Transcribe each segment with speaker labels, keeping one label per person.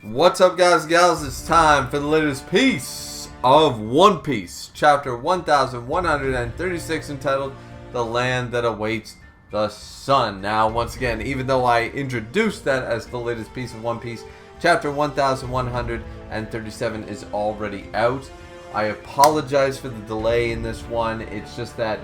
Speaker 1: What's up, guys and gals? It's time for the latest piece of One Piece, chapter 1136, entitled The Land That Awaits the Sun. Now, once again, even though I introduced that as the latest piece of One Piece, chapter 1137 is already out. I apologize for the delay in this one. It's just that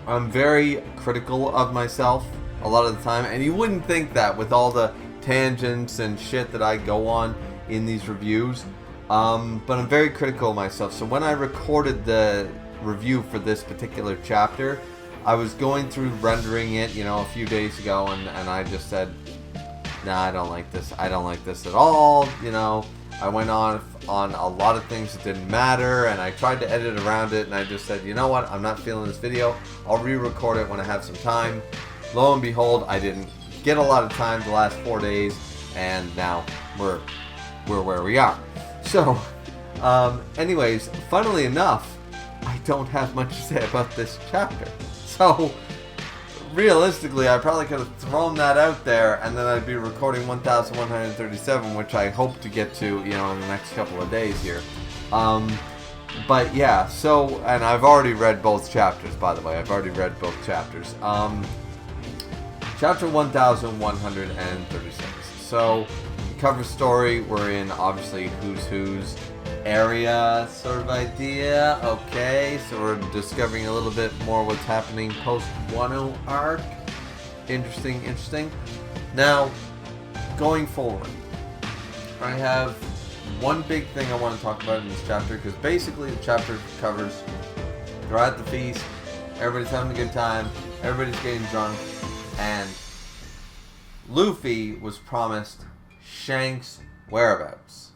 Speaker 1: I'm very critical of myself a lot of the time, and you wouldn't think that with all the tangents and shit that I go on in these reviews, but I'm very critical of myself. So when I recorded the review for this particular chapter, I was going through rendering it, a few days ago, and I just said, nah, I don't like this. I don't like this at all. I went on a lot of things that didn't matter, and I tried to edit around it, and I just said, you know what, I'm not feeling this video. I'll re-record it when I have some time. Lo and behold, I didn't get a lot of time the last 4 days, and now we're where we are. So, anyways, funnily enough, I don't have much to say about this chapter. So, realistically, I probably could have thrown that out there, and then I'd be recording 1137, which I hope to get to, in the next couple of days here. But yeah, so, and I've already read both chapters, by the way. I've already read both chapters. Chapter 1136. So, cover story, we're in, obviously, Who's Who's area sort of idea. Okay, so we're discovering a little bit more what's happening post-Wano arc. Interesting. Now, going forward, I have one big thing I want to talk about in this chapter, because basically the chapter covers, they're at the feast, everybody's having a good time, everybody's getting drunk, and Luffy was promised Shanks' whereabouts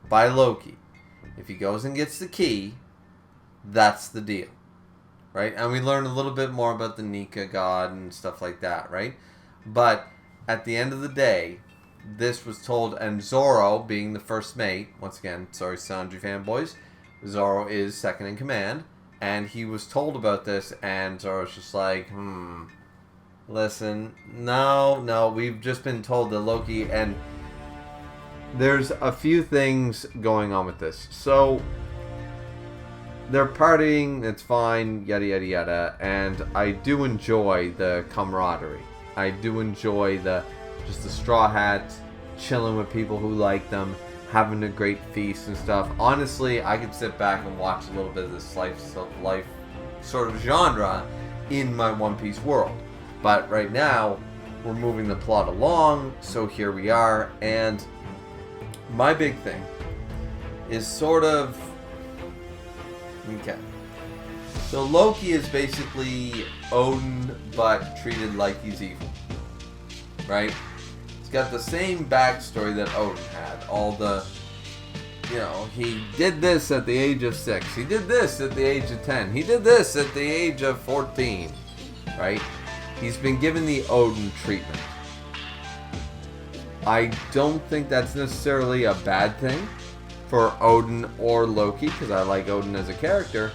Speaker 1: by Loki. If he goes and gets the key, that's the deal, right? And we learn a little bit more about the Nika god and stuff like that, right? But at the end of the day, this was told, and Zoro, being the first mate, once again, sorry Sanji fanboys, Zoro is second in command, and he was told about this, and Zoro's just like, listen, no, we've just been told that Loki, and there's a few things going on with this. So, they're partying, it's fine, yada yada yada, and I do enjoy the camaraderie. I do enjoy just the Straw Hats, chilling with people who like them, having a great feast and stuff. Honestly, I could sit back and watch a little bit of this slice of life sort of genre in my One Piece world. But right now, we're moving the plot along, so here we are, and my big thing is sort of, okay, so Loki is basically Odin, but treated like he's evil, right? He's got the same backstory that Odin had, all the, he did this at the age of 6, he did this at the age of 10, he did this at the age of 14, right? He's been given the Odin treatment. I don't think that's necessarily a bad thing for Odin or Loki, because I like Odin as a character.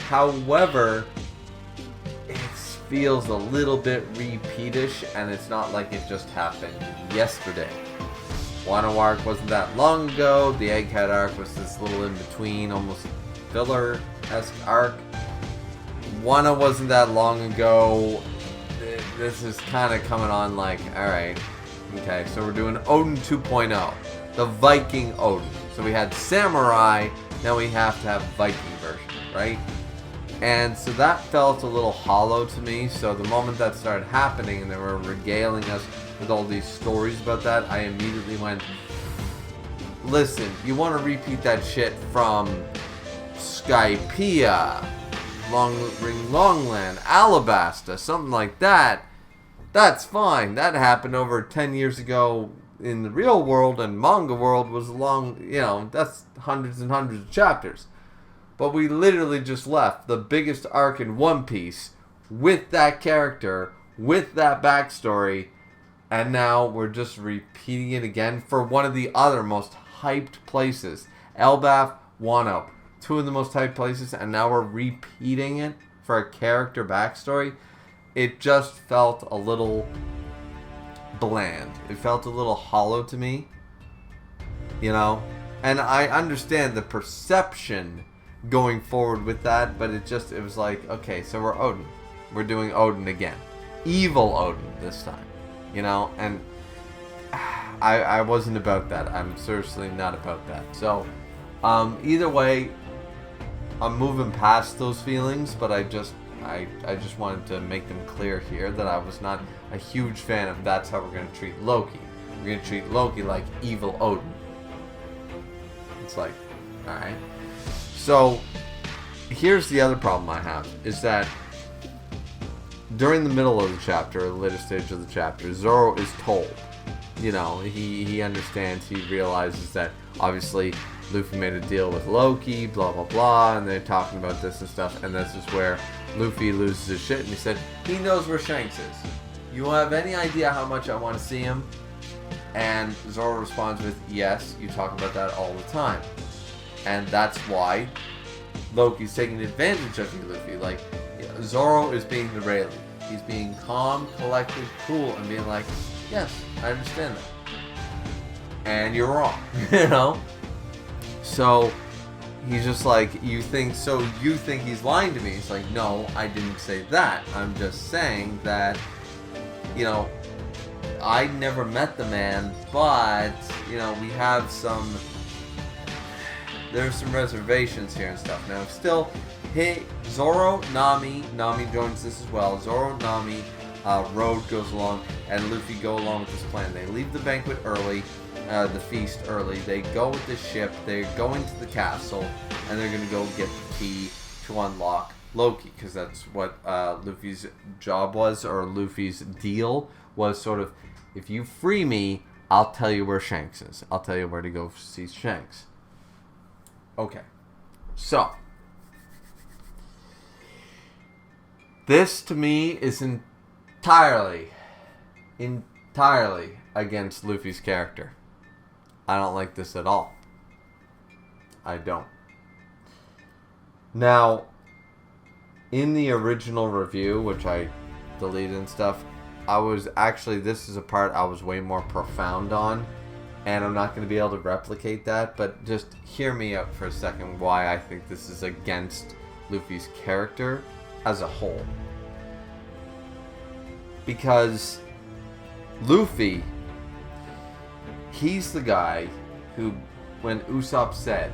Speaker 1: However, it feels a little bit repeatish, and it's not like it just happened yesterday. Wano arc wasn't that long ago. The Egghead arc was this little in-between, almost filler-esque arc. Wano wasn't that long ago. This is kind of coming on like, alright, okay, so we're doing Odin 2.0, the Viking Odin. So we had Samurai, now we have to have Viking version, right? And so that felt a little hollow to me, so the moment that started happening and they were regaling us with all these stories about that, I immediately went, listen, you want to repeat that shit from Skypiea, Longland, Alabasta, something like that, that's fine. That happened over 10 years ago in the real world, and manga world was that's hundreds and hundreds of chapters. But we literally just left the biggest arc in One Piece with that character, with that backstory, and now we're just repeating it again for one of the other most hyped places. Elbaf, Wano, two of the most hyped places, and now we're repeating it for a character backstory. It just felt a little bland. It felt a little hollow to me. you know? And I understand the perception going forward with that, but it was like, okay, so we're Odin. We're doing Odin again. Evil Odin this time, you know? And I wasn't about that. I'm seriously not about that. So, either way, I'm moving past those feelings, but I just wanted to make them clear here that I was not a huge fan of that's how we're going to treat Loki. We're going to treat Loki like evil Odin. It's like, alright. So, here's the other problem I have, is that during the middle of the chapter, the later stage of the chapter, Zoro is told, you know, he understands, he realizes that obviously Luffy made a deal with Loki, blah blah blah, and they're talking about this and stuff, and this is where Luffy loses his shit, and he said, he knows where Shanks is. You have any idea how much I want to see him? And Zoro responds with, yes, you talk about that all the time. And that's why Loki's taking advantage of you, Luffy. Like, Zoro is being the Rayleigh. He's being calm, collected, cool, and being like, yes, I understand that. And you're wrong, you know? So, he's just like, you think he's lying to me. He's like, no, I didn't say that. I'm just saying that, you know, I never met the man, but, you know, we have there's some reservations here and stuff. Now, still, hey, Zoro, Nami joins this as well. Zoro, Nami, Road goes along, and Luffy go along with this plan. They leave the banquet early, the feast early. They go with the ship. They go into the castle, and they're going to go get the key to unlock Loki, because that's what Luffy's job was, or Luffy's deal was sort of, if you free me, I'll tell you where Shanks is. I'll tell you where to go see Shanks. Okay. So, this to me is entirely against Luffy's character. I don't like this at all. I don't. Now, in the original review, which I deleted and stuff, this is a part I was way more profound on, and I'm not going to be able to replicate that, but just hear me out for a second why I think this is against Luffy's character as a whole. Because Luffy, he's the guy who, when Usopp said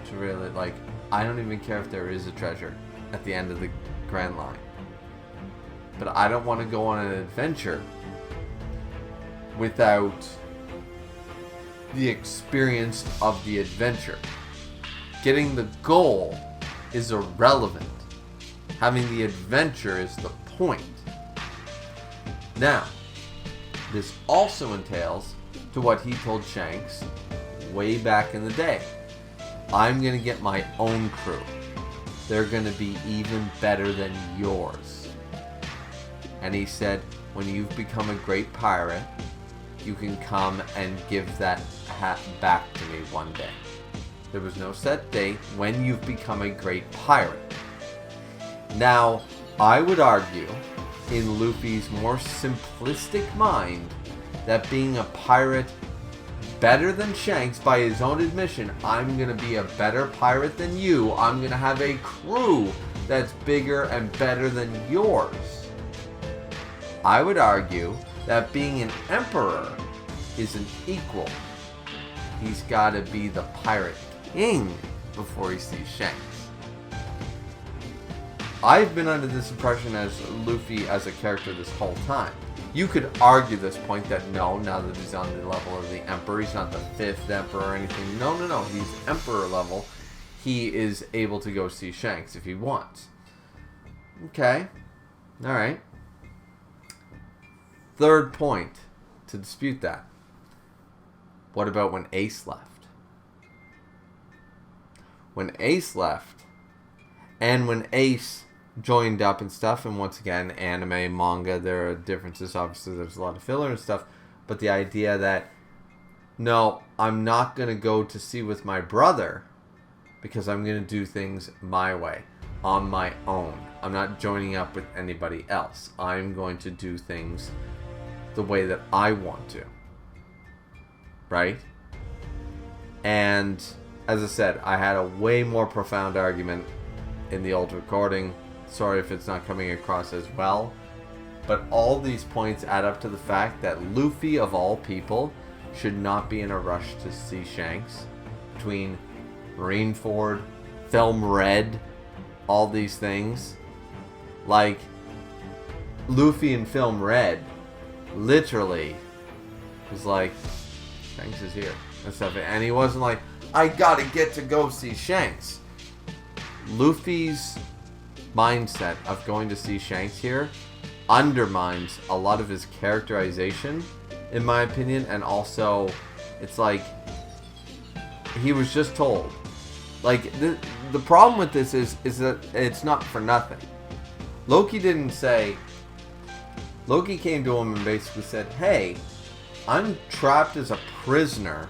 Speaker 1: to really, like, I don't even care if there is a treasure at the end of the Grand Line, but I don't want to go on an adventure without the experience of the adventure. Getting the goal is irrelevant. Having the adventure is the point. Now, this also entails to what he told Shanks way back in the day. I'm going to get my own crew. They're going to be even better than yours. And he said, when you've become a great pirate, you can come and give that hat back to me one day. There was no set date when you've become a great pirate. Now, I would argue, in Luffy's more simplistic mind, that being a pirate better than Shanks, by his own admission, I'm going to be a better pirate than you. I'm going to have a crew that's bigger and better than yours. I would argue that being an emperor is an equal. He's got to be the pirate king before he sees Shanks. I've been under this impression as Luffy as a character this whole time. You could argue this point that no, now that he's on the level of the Emperor, he's not the 5th Emperor or anything. No, he's Emperor level. He is able to go see Shanks if he wants. Okay. Alright. Third point to dispute that. What about when Ace left? When Ace left, and when Ace joined up and stuff, and once again, anime, manga, there are differences. Obviously, there's a lot of filler and stuff, but the idea that, no, I'm not going to go to sea with my brother because I'm going to do things my way, on my own. I'm not joining up with anybody else. I'm going to do things the way that I want to. Right? And as I said, I had a way more profound argument in the old recording. Sorry if it's not coming across as well. But all these points add up to the fact that Luffy, of all people, should not be in a rush to see Shanks. Between Marineford, Film Red, all these things. Like, Luffy in Film Red literally was like, Shanks is here. And stuff. And he wasn't like, I gotta get to go see Shanks. Luffy's mindset of going to see Shanks here undermines a lot of his characterization, in my opinion, and also it's like he was just told. Like the problem with this is that it's not for nothing. Loki didn't say. Loki came to him and basically said, "Hey, I'm trapped as a prisoner.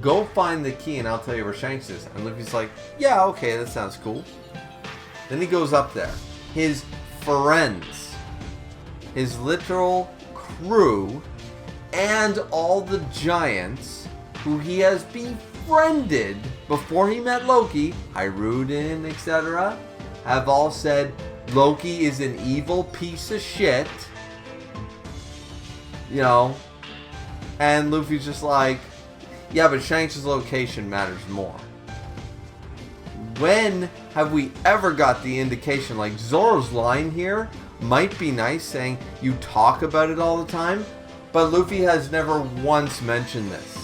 Speaker 1: Go find the key and I'll tell you where Shanks is." And Luffy's like, "Yeah, okay, that sounds cool." Then he goes up there. His friends, his literal crew, and all the giants who he has befriended before he met Loki, Hiruden, etc., have all said Loki is an evil piece of shit. You know, and Luffy's just like, yeah, but Shanks' location matters more. When have we ever got the indication, like Zoro's line here might be nice, saying you talk about it all the time, but Luffy has never once mentioned this.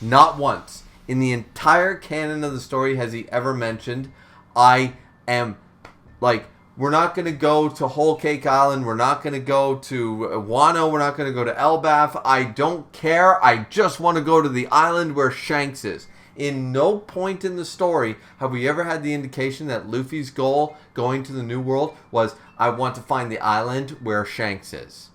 Speaker 1: Not once. In the entire canon of the story has he ever mentioned, I am, like, we're not going to go to Whole Cake Island, we're not going to go to Wano, we're not going to go to Elbaf, I don't care, I just want to go to the island where Shanks is. In no point in the story have we ever had the indication that Luffy's goal going to the New World was, I want to find the island where Shanks is.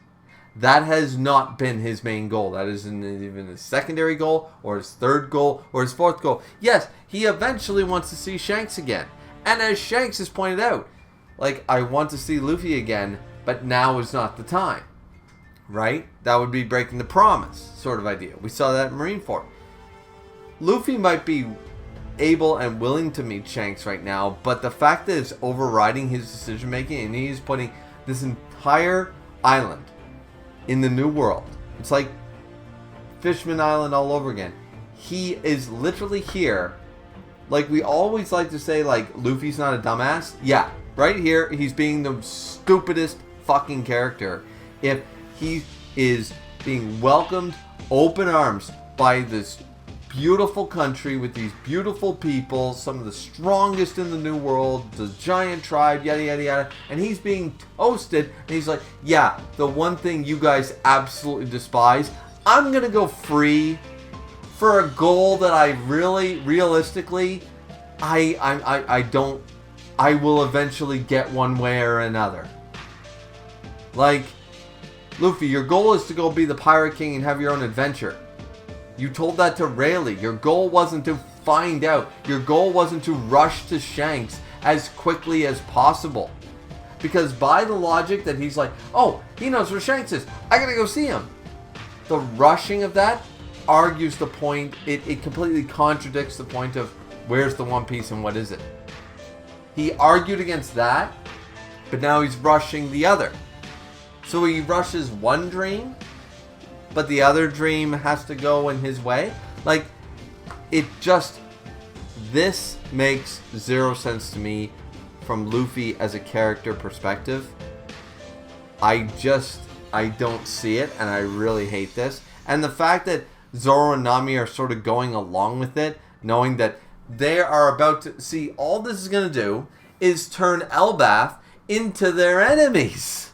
Speaker 1: That has not been his main goal. That isn't even his secondary goal, or his third goal, or his fourth goal. Yes, he eventually wants to see Shanks again. And as Shanks has pointed out, like, I want to see Luffy again, but now is not the time. Right? That would be breaking the promise, sort of idea. We saw that in Marineford. Luffy might be able and willing to meet Shanks right now, but the fact that it's overriding his decision making, and he's putting this entire island in the New World. It's like Fishman Island all over again. He is literally here. Like, we always like to say, like, Luffy's not a dumbass. Yeah, right here, he's being the stupidest fucking character. If he is being welcomed open arms by this beautiful country with these beautiful people, some of the strongest in the New World, the giant tribe, yada yada yada, and he's being toasted, and he's like, yeah, the one thing you guys absolutely despise, I'm gonna go free for a goal that I really, realistically, I will eventually get one way or another. Like, Luffy, your goal is to go be the Pirate King and have your own adventure. You told that to Rayleigh. Your goal wasn't to find out. Your goal wasn't to rush to Shanks as quickly as possible. Because by the logic that he's like, oh, he knows where Shanks is, I gotta go see him. The rushing of that argues the point. It completely contradicts the point of where's the One Piece and what is it. He argued against that, but now he's rushing the other. So he rushes one dream, but the other dream has to go in his way. Like, it just, this makes zero sense to me from Luffy as a character perspective. I don't see it, and I really hate this. And the fact that Zoro and Nami are sort of going along with it, knowing that they are about to, see, all this is going to do is turn Elbaf into their enemies.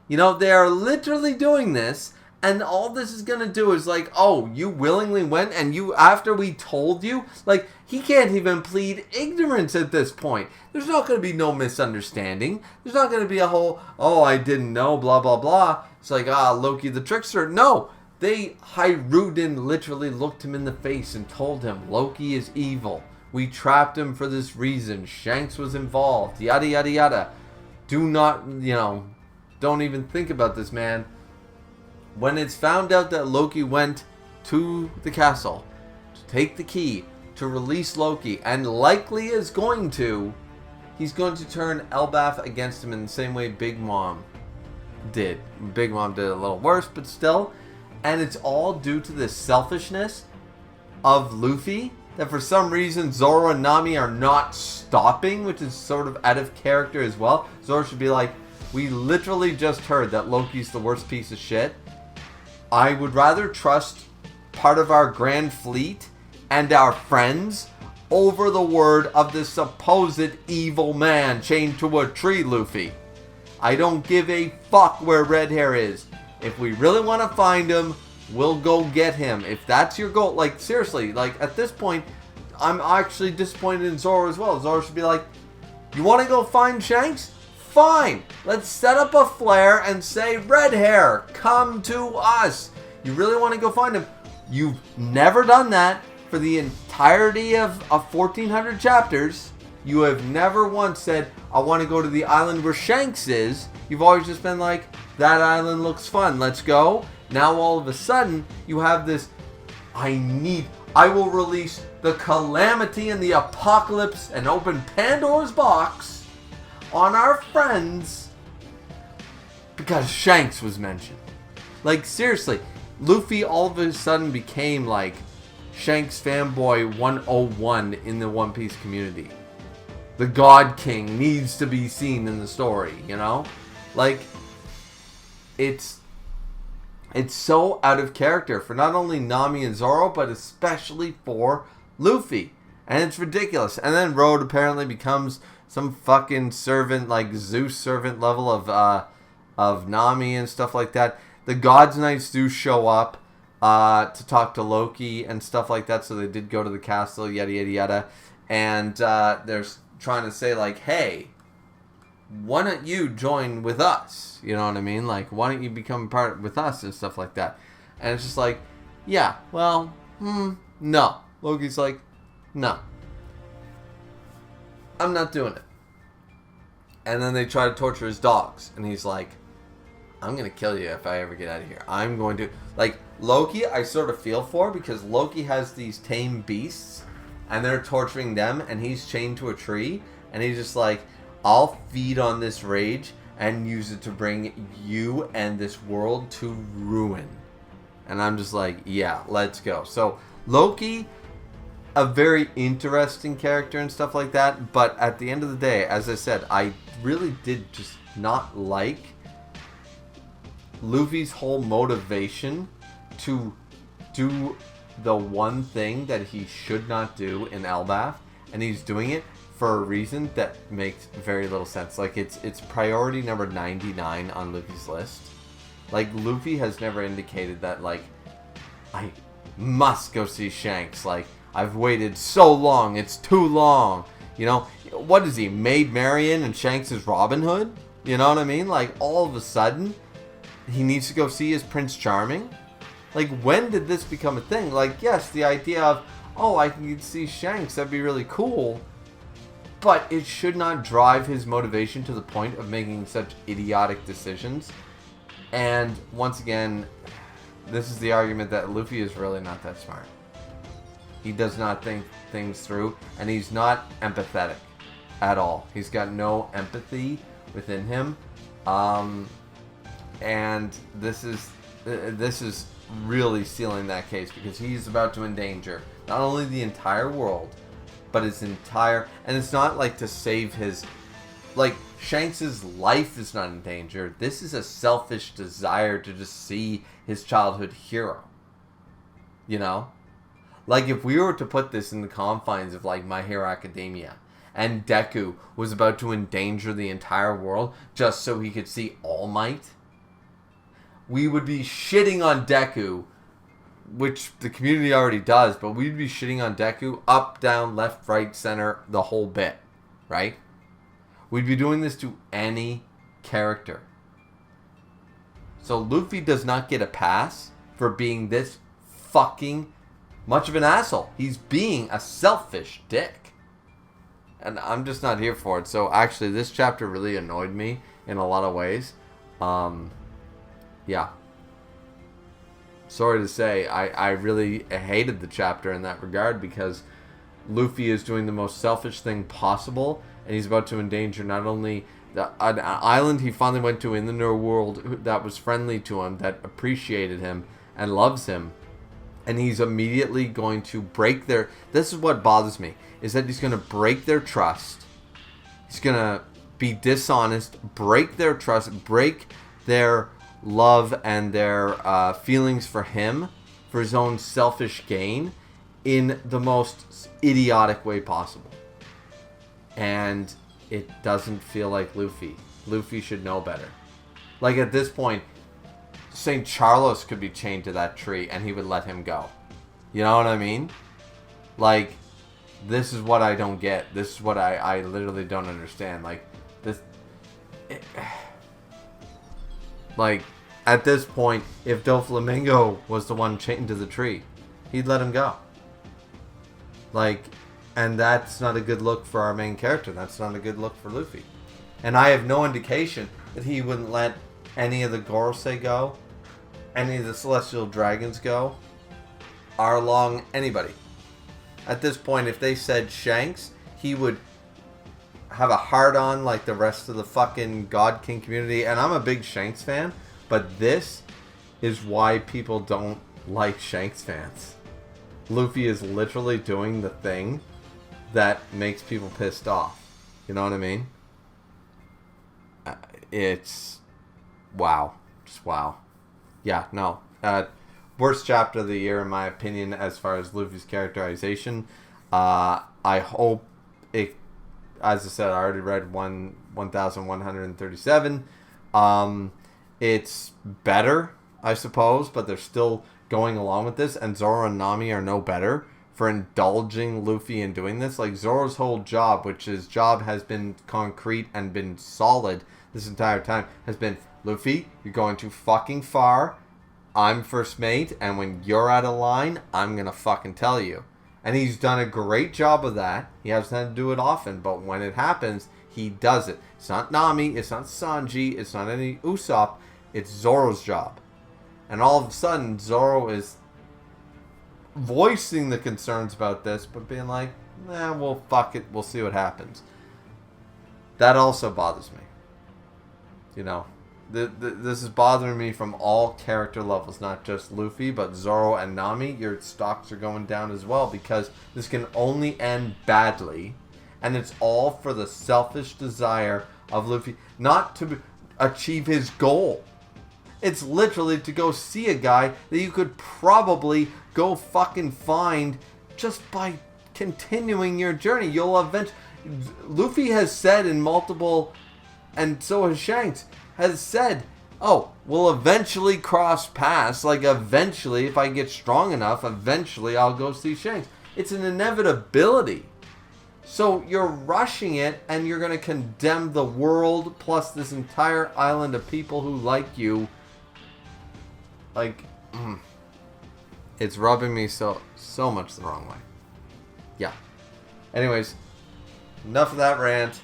Speaker 1: You know, they are literally doing this. And all this is going to do is like, oh, you willingly went and you, after we told you, like, he can't even plead ignorance at this point. There's not going to be no misunderstanding. There's not going to be a whole, oh, I didn't know, blah, blah, blah. It's like, Loki the trickster. No, Hiruden literally looked him in the face and told him, Loki is evil. We trapped him for this reason. Shanks was involved, yada, yada, yada. Do not, don't even think about this, man. When it's found out that Loki went to the castle to take the key to release Loki, and likely is going to, he's going to turn Elbaf against him in the same way Big Mom did. Big Mom did a little worse, but still. And it's all due to the selfishness of Luffy, that for some reason Zoro and Nami are not stopping, which is sort of out of character as well. Zoro should be like, we literally just heard that Loki's the worst piece of shit. I would rather trust part of our grand fleet and our friends over the word of the supposed evil man chained to a tree, Luffy. I don't give a fuck where Red Hair is. If we really want to find him, we'll go get him. If that's your goal, like, seriously, like, at this point, I'm actually disappointed in Zoro as well. Zoro should be like, you want to go find Shanks? Fine. Let's set up a flare and say, Red Hair, come to us. You really want to go find him? You've never done that for the entirety of 1,400 chapters. You have never once said, I want to go to the island where Shanks is. You've always just been like, that island looks fun, let's go. Now all of a sudden, you have this, I will release the calamity and the apocalypse and open Pandora's box on our friends because Shanks was mentioned. Like, seriously, Luffy all of a sudden became like Shanks fanboy 101 in the One Piece community. The God King needs to be seen in the story, you know? Like, it's so out of character for not only Nami and Zoro, but especially for Luffy. And it's ridiculous. And then Road apparently becomes some fucking servant, like Zeus servant level of Nami and stuff like that. The Gods Knights do show up to talk to Loki and stuff like that. So they did go to the castle, yada, yada, yada. And they're trying to say, like, hey, why don't you join with us? You know what I mean? Like, why don't you become part with us and stuff like that? And it's just like, yeah, well, no. Loki's like, no. I'm not doing it. And then they try to torture his dogs. And he's like, I'm going to kill you if I ever get out of here. I'm going to... Like, Loki, I sort of feel for, because Loki has these tame beasts, and they're torturing them, and he's chained to a tree. And he's just like, I'll feed on this rage and use it to bring you and this world to ruin. And I'm just like, yeah, let's go. So, Loki, a very interesting character and stuff like that. But at the end of the day, as I said, I really did just not like Luffy's whole motivation to do the one thing that he should not do in Elbaf. And he's doing it for a reason that makes very little sense. Like, it's priority number 99 on Luffy's list. Like, Luffy has never indicated that, like, I must go see Shanks. Like, I've waited so long, it's too long. You know, what is he, Maid Marian and Shanks is Robin Hood? You know what I mean? Like, all of a sudden, he needs to go see his Prince Charming? Like, when did this become a thing? Like, yes, the idea of, oh, I can see Shanks, that'd be really cool. But it should not drive his motivation to the point of making such idiotic decisions. And once again, this is the argument that Luffy is really not that smart. He does not think things through, and he's not empathetic at all. He's got no empathy within him. And this is really sealing that case, because he's about to endanger not only the entire world, but his entire... And it's not like to save his... Like, Shanks' life is not in danger. This is a selfish desire to just see his childhood hero. You know? Like, if we were to put this in the confines of, like, My Hero Academia, and Deku was about to endanger the entire world just so he could see All Might, we would be shitting on Deku, which the community already does, but we'd be shitting on Deku up, down, left, right, center, the whole bit, right? We'd be doing this to any character. So Luffy does not get a pass for being this fucking much of an asshole. He's being a selfish dick. And I'm just not here for it. So actually, this chapter really annoyed me in a lot of ways. Yeah. sorry to say, I really hated the chapter in that regard, because Luffy is doing the most selfish thing possible, and he's about to endanger not only an island he finally went to in the New World that was friendly to him, that appreciated him and loves him, and he's immediately going to break their... This is what bothers me, is that he's going to break their trust. He's going to be dishonest, break their trust, break their love and their feelings for him, for his own selfish gain, in the most idiotic way possible. And it doesn't feel like Luffy. Luffy should know better. Like, at this point, St. Charlos could be chained to that tree and he would let him go. You know what I mean? Like, this is what I don't get. This is what I literally don't understand. Like, this... like, at this point, if Doflamingo was the one chained to the tree, he'd let him go. Like, and that's not a good look for our main character. That's not a good look for Luffy. And I have no indication that he wouldn't let any of the Gorosei go, any of the Celestial Dragons go, Arlong, anybody. At this point, if they said Shanks, he would have a hard-on like the rest of the fucking God King community. And I'm a big Shanks fan, but this is why people don't like Shanks fans. Luffy is literally doing the thing that makes people pissed off. You know what I mean? It's... wow. Just wow. Yeah, no. Worst chapter of the year, in my opinion, as far as Luffy's characterization. I hope it... As I said, I already read 1137. It's better, I suppose, but they're still going along with this, and Zoro and Nami are no better for indulging Luffy in doing this. Like, Zoro's whole job, which his job has been concrete and been solid this entire time, has been, Luffy, you're going too fucking far. I'm first mate, and when you're out of line, I'm gonna fucking tell you. And he's done a great job of that. He hasn't had to do it often, but when it happens, he does it. It's not Nami, it's not Sanji, it's not any Usopp, it's Zoro's job. And all of a sudden, Zoro is voicing the concerns about this, but being like, nah, well, fuck it, we'll see what happens. That also bothers me. You know, this is bothering me from all character levels, not just Luffy, but Zoro and Nami. Your stocks are going down as well, because this can only end badly, and it's all for the selfish desire of Luffy not to achieve his goal. It's literally to go see a guy that you could probably go fucking find just by continuing your journey. You'll eventually... Luffy has said in multiple... and so has Shanks, has said, oh, we'll eventually cross paths. Like, eventually, if I get strong enough, eventually I'll go see Shanks. It's an inevitability. So you're rushing it, and you're going to condemn the world, plus this entire island of people who like you. Like, it's rubbing me so much the wrong way. Yeah. Anyways, enough of that rant.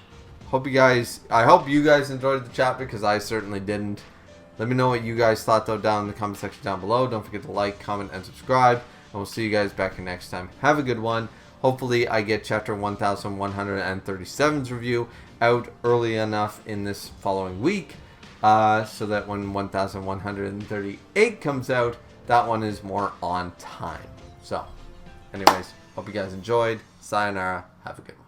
Speaker 1: I hope you guys enjoyed the chapter, because I certainly didn't. Let me know what you guys thought, though, down in the comment section down below. Don't forget to like, comment, and subscribe. And we'll see you guys back here next time. Have a good one. Hopefully, I get chapter 1137's review out early enough in this following week, so that when 1138 comes out, that one is more on time. So, anyways, hope you guys enjoyed. Sayonara. Have a good one.